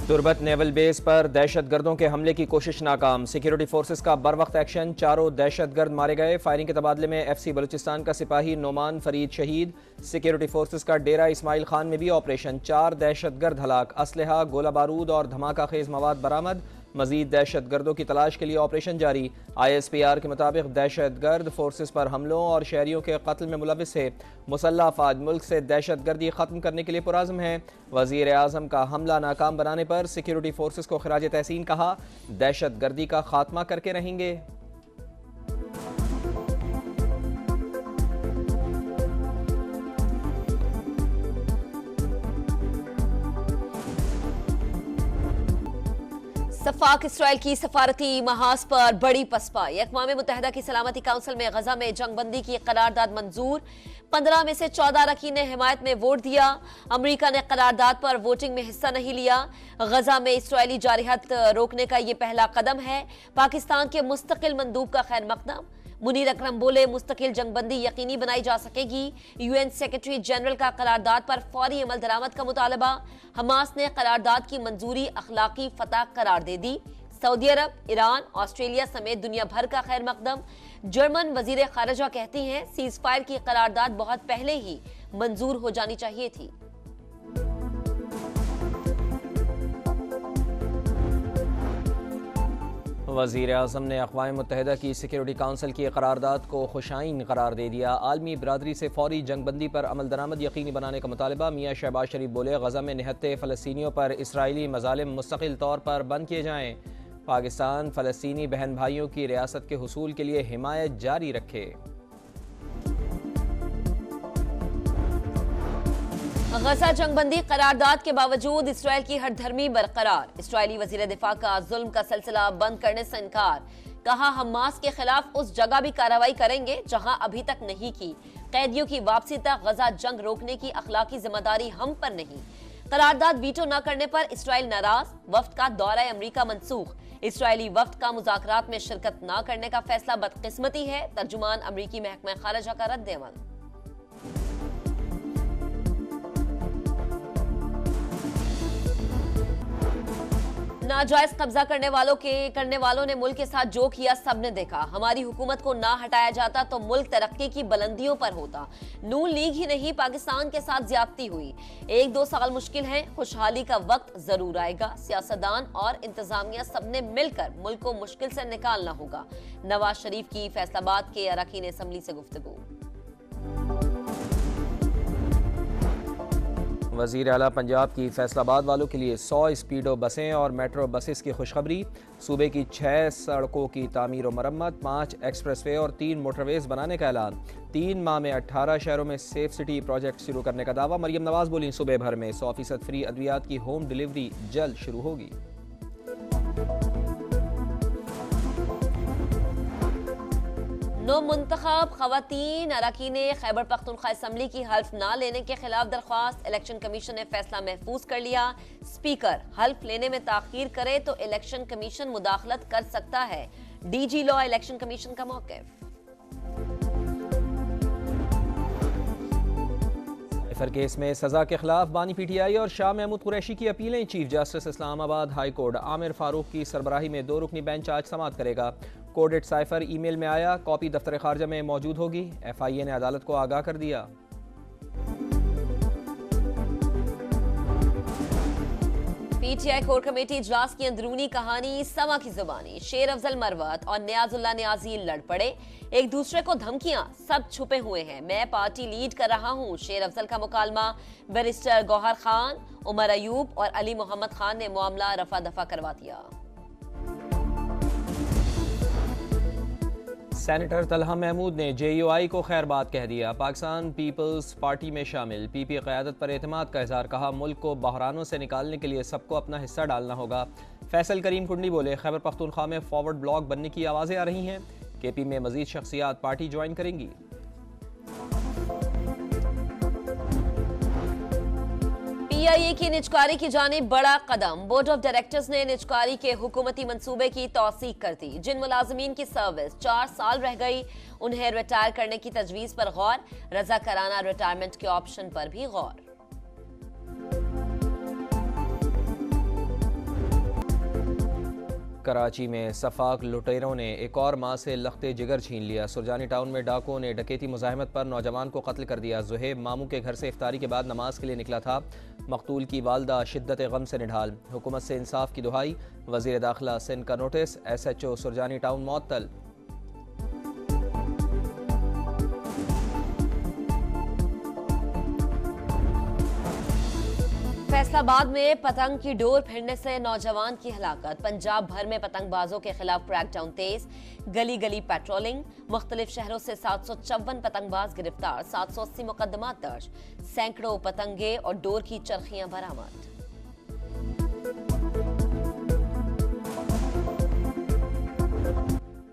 Turbat naval base पर दहशतगर्दों के हमले की कोशिश नाकाम। सिक्योरिटी फोर्सेस का बरवक्त एक्शन, 4 दहशतगर्द मारे गए। फायरिंग के तबादले में FC बलूचिस्तान का सिपाही नोमान फरीद शहीद। सिक्योरिटी फोर्सेस का डेरा इस्माइल खान में भी ऑपरेशन, 4 दहशतगर्द हलाक। असलहा, गोला बारूद और धमाका खेज मवाद बरामद। मजीद दहशतगर्दों की तलाश के लिए ऑपरेशन जारी। ISPR के मुताबिक दहशतगर्द फोर्सेस पर हमलों और शहरियों के कत्ल में मुलविस है। मुसल्लह अफवाज मुल्क से दहशतगर्दी खत्म करने के लिए पुराज़म है। वज़ीर आज़म का हमला नाकाम बनाने पर सिक्योरिटी फोर्सेस को खिराज तहसीन कहा, दहशतगर्दी का खात्मा करके रहेंगे। सफाक इसराइल की सफारती महाज पर बड़ी पसपाई। अक़वाम मुत्तहिदा की सलामती काउंसिल में गजा में जंगबंदी की करारदाद मंजूर। 15 में से 14 अरकान ने हिमायत में वोट दिया। अमरीका ने करारदाद पर वोटिंग में हिस्सा नहीं लिया। गजा में इसराइली जारहत रोकने का यह पहला कदम है। पाकिस्तान के मुस्तकिल मंदूब का खैर मकदम। मुनीर अकरम बोले, मुस्तकिल जंगबंदी यकीनी बनाई जा सकेगी। UN सेक्रेटरी जनरल का करारदाद पर फौरी अमल दरामद का मुतालबा। हमास ने करारदाद की मंजूरी अखलाकी फतह करार दे दी। सऊदी अरब, ईरान, ऑस्ट्रेलिया समेत दुनिया भर का खैर मकदम। जर्मन वजीर खारजा कहती हैं, सीज फायर की करारदाद बहुत पहले ही मंजूर हो जानी चाहिए थी। वज़ीर आज़म ने अक़वाम मुत्तहिदा की सिक्योरिटी काउंसिल की करारदाद को खुशाइन करार दे दिया। आलमी बरादरी से फौरी जंगबंदी पर अमल दरामद यकीनी बनाने का मुतालबा। मियाँ शहबाज शरीफ बोले, गजा में निहत्ते फ़लस्तीनियों पर इसराइली मज़ालिम मुस्तकिल तौर पर बंद किए जाएँ। पाकिस्तान फ़लस्तीनी बहन भाइयों की रियासत के हुसूल के लिए हिमायत जारी रखे। गजा जंगबंदी करारदाद के बावजूद इसराइल की हरधर्मी बरकरार। इसराइली वजीर दिफा का जुल्म का सिलसिला बंद करने से इनकार। कहा, हमास के खिलाफ उस जगह भी कार्रवाई करेंगे जहां अभी तक नहीं की। कैदियों की वापसी तक गजा जंग रोकने की अखलाकी जिम्मेदारी हम पर नहीं। करारदाद वीटो न करने पर इसराइल नाराज। वफ्द का दौरा अमरीका मंसूख। इसराइली वफ्द का मुज़ाकरात में शिरकत न करने का फैसला बदकिस्मती है। तर्जुमान अमरीकी महकमा खारजा का रद्द-ए-अमल। नाजायज कब्जा करने वालों ने मुल्क के साथ जो किया सबने देखा। हमारी हुकूमत को ना हटाया जाता तो मुल्क तरक्की की बुलंदियों पर होता। नून लीग ही नहीं, पाकिस्तान के साथ ज्यादती हुई। 1-2 साल मुश्किल हैं, खुशहाली का वक्त जरूर आएगा। सियासतदान और इंतजामिया सबने मिलकर मुल्क को मुश्किल से निकालना होगा। नवाज शरीफ की फैसलाबाद के अरकान असम्बली से गुफ्तगू। वज़ीर आला पंजाब की फैसलाबाद वालों के लिए 100 स्पीडो बसें और मेट्रो बसेस की खुशखबरी। सूबे की 6 सड़कों की तामीर और मरम्मत, 5 एक्सप्रेसवे और 3 मोटरवेज बनाने का ऐलान। 3 माह में 18 शहरों में सेफ सिटी प्रोजेक्ट शुरू करने का दावा। मरियम नवाज बोली, सूबे भर में 100% फ्री अद्वियात की होम डिलीवरी जल्द शुरू होगी। नो मुंतखब खवातीन अरकान खैबर पख्तूनख्वा असम्बली की हल्फ ना लेने के खिलाफ दरख्वास्त। इलेक्शन कमीशन ने फैसला महफूज कर लिया। स्पीकर हल्फ लेने में ताखीर करे तो इलेक्शन कमीशन मुदाखलत कर सकता है। DG लॉ इलेक्शन कमीशन का मौक़िफ़। साइफर केस में सजा के खिलाफ बानी PTI और शाह महमूद कुरैशी की अपीलें। Chief justice Islamabad high court Aamir Farooq की सरबराही में 2 रुकनी बेंच आज समाअत करेगा। कोडेड साइफर ईमेल में आया, कॉपी दफ्तर खारजा में मौजूद होगी। FIA ने अदालत को आगाह कर दिया। PTI कोर कमेटी इजलास की अंदरूनी कहानी समा की जुबानी। शेर अफजल मरवत और नियाजुल्लाह नियाजी लड़ पड़े, एक दूसरे को धमकियां, सब छुपे हुए हैं। मैं पार्टी लीड कर रहा हूं, शेर अफजल का मुकालमा। बैरिस्टर गौहर खान, उमर अयूब और अली मोहम्मद खान ने मामला रफा दफा करवा दिया। सेनेटर तलहा महमूद ने JUI को खैरबाद कह दिया। पाकिस्तान पीपल्स पार्टी में शामिल। PP क़यादत पर एतमाद का इज़हार। कहा, मुल्क को बहरानों से निकालने के लिए सबको अपना हिस्सा डालना होगा। फैसल करीम कुंडली बोले, खैबर पख्तूनख्वा में फॉरवर्ड ब्लॉक बनने की आवाज़ें आ रही हैं। KP में मजीद शख्सियात पार्टी ज्वाइन करेंगी। PIA की निजकारी की जानिब बड़ा कदम। बोर्ड ऑफ डायरेक्टर्स ने निजकारी के हुकूमती मंसूबे की तौसीक कर दी। जिन मुलाजमीन की सर्विस 4 साल रह गई, उन्हें रिटायर करने की तजवीज पर गौर। रज़ाकाराना रिटायरमेंट के ऑप्शन पर भी गौर। कराची में सफाक लुटेरों ने एक और मां से लख्ते जिगर छीन लिया। सुरजानी टाउन में डाकुओं ने डकैती मुजाहिमत पर नौजवान को कत्ल कर दिया। जुहेब मामू के घर से इफ्तारी के बाद नमाज के लिए निकला था। मकतूल की वालदा शिद्दत गम से निढाल। हुकूमत से इंसाफ की दुहाई। वजीर दाखिला सिंध का नोटिस। SHO सुरजानी टाउन मुअत्तल। फैसलाबाद में पतंग की डोर फिरने से नौजवान की हलाकत। पंजाब भर में पतंगबाजों के खिलाफ क्रैकडाउन तेज। गली गली पेट्रोलिंग। मुख्तलिफ शहरों से 754 पतंगबाज गिरफ्तार। 780 मुकदमात दर्ज। सैकड़ों पतंगे और डोर की चरखियां बरामद।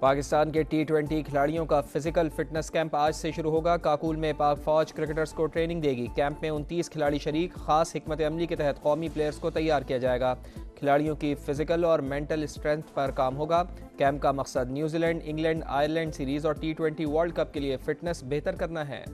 पाकिस्तान के T20 खिलाड़ियों का फिजिकल फिटनेस कैंप आज से शुरू होगा। काकुल में पाक फौज क्रिकेटर्स को ट्रेनिंग देगी। कैंप में 29 खिलाड़ी शरीक। खास हिकमत अमली के तहत कौमी प्लेयर्स को तैयार किया जाएगा। खिलाड़ियों की फिजिकल और मेंटल स्ट्रेंथ पर काम होगा। कैंप का मकसद न्यूजीलैंड, इंग्लैंड, आयरलैंड सीरीज और T20 वर्ल्ड कप के लिए फिटनेस बेहतर करना है।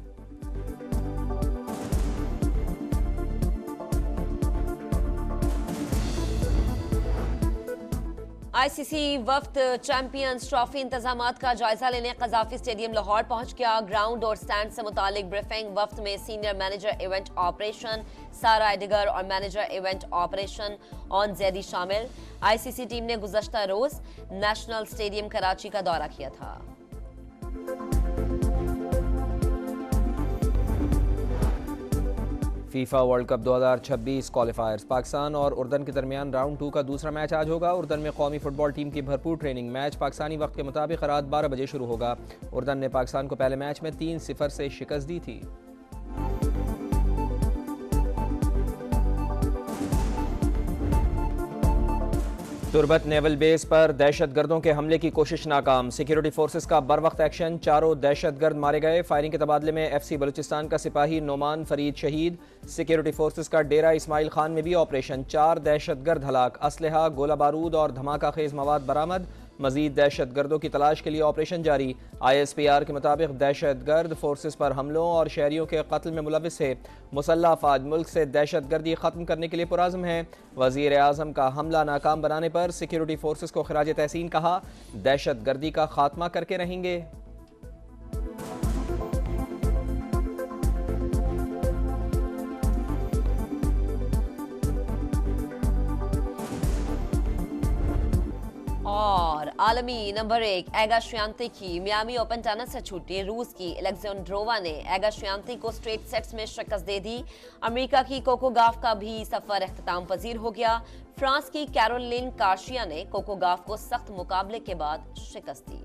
ICC वफ्द चैंपियंस ट्रॉफी इंतजामात का जायजा लेने कजाफी स्टेडियम लाहौर पहुंच गया। ग्राउंड और स्टैंड से मुतालिक ब्रीफिंग। वफ्द में सीनियर मैनेजर इवेंट ऑपरेशन सारा एडिगर और manager event operation on Zaidi शामिल। ICC टीम ने गुज़श्ता रोज नेशनल स्टेडियम कराची का दौरा किया था। FIFA world cup 2026 क्वालिफायर्स। पाकिस्तान और उर्दन के दरमियान राउंड 2 का दूसरा मैच आज होगा। उर्दन में कौमी फुटबॉल टीम की भरपूर ट्रेनिंग। मैच पाकिस्तानी वक्त के मुताबिक रात 12 बजे शुरू होगा। उर्दन ने पाकिस्तान को पहले मैच में 3-0 से शिकस्त दी थी। तुर्बत नेवल बेस पर दहशतगर्दों के हमले की कोशिश नाकाम। सिक्योरिटी फोर्सेस का बर वक्त एक्शन। 4 दहशतगर्द मारे गए। फायरिंग के तबादले में FC बलूचिस्तान का सिपाही नोमान फरीद शहीद। सिक्योरिटी फोर्सेस का डेरा इस्माइल खान में भी ऑपरेशन। 4 दहशतगर्द हलाक। असलहा, गोला बारूद और धमाका खेज मवाद बरामद। मजीद दहशतगर्दों की तलाश के लिए ऑपरेशन जारी। ISPR के मुताबिक दहशतगर्द फोर्सेस पर हमलों और शहरियों के कत्ल में मुलविस है। मुसल्लह अफवाज मुल्क से दहशतगर्दी खत्म करने के लिए पुराज़म है। वज़ीर आज़म का हमला नाकाम बनाने पर सिक्योरिटी फोर्सेस को खिराज तहसीन कहा। दहशतगर्दी का खात्मा करके रहेंगे। और आलमी नंबर 1 एगा श्यांति की मियामी ओपन टेनिस से छूटी। रूस की एलेक्जेंड्रोवा ने एगा श्यांति को स्ट्रेट सेट्स में शिकस्त दे दी। अमेरिका की कोको गाफ का भी सफर इख्तिताम पजीर हो गया। फ्रांस की कैरोलिन कार्शिया ने कोको गाफ को सख्त मुकाबले के बाद शिकस्त दी।